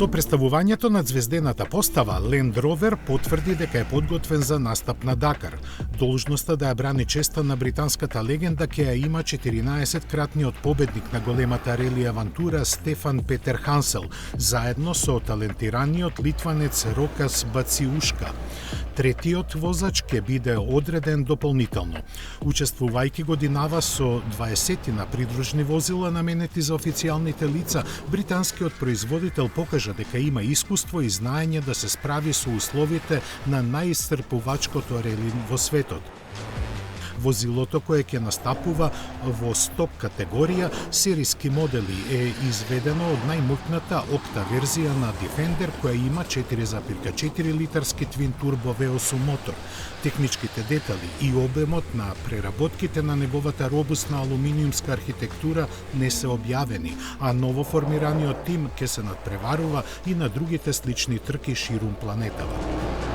Со представувањето на звездената постава, Land Rover потврди дека е подготвен за настап на Дакар. Должноста да ја брани честа на британската легенда ќе ја има 14-кратниот победник на големата рели авантура Стефан Петер Хансел, заедно со талентираниот литванец Рокас Бациушка. Третиот возач ќе биде одреден дополнително. Учествувајќи годинава со 20 на придружни возила наменети за официјалните лица, британскиот производител покажа дека има искуство и знаење да се справи со условите на најисцрпувачкото рели во светот. Возилото кое ќе настапува во стоп категорија сериски модели е изведено од најмоќната опта верзија на Defender која има 4,4 литарски твин турбо V8 мотор. Техничките детали и обемот на преработките на неговата робусна алуминиумска архитектура не се објавени, а новоформираниот тим ќе се надпреварува и на другите слични трки ширум планетава.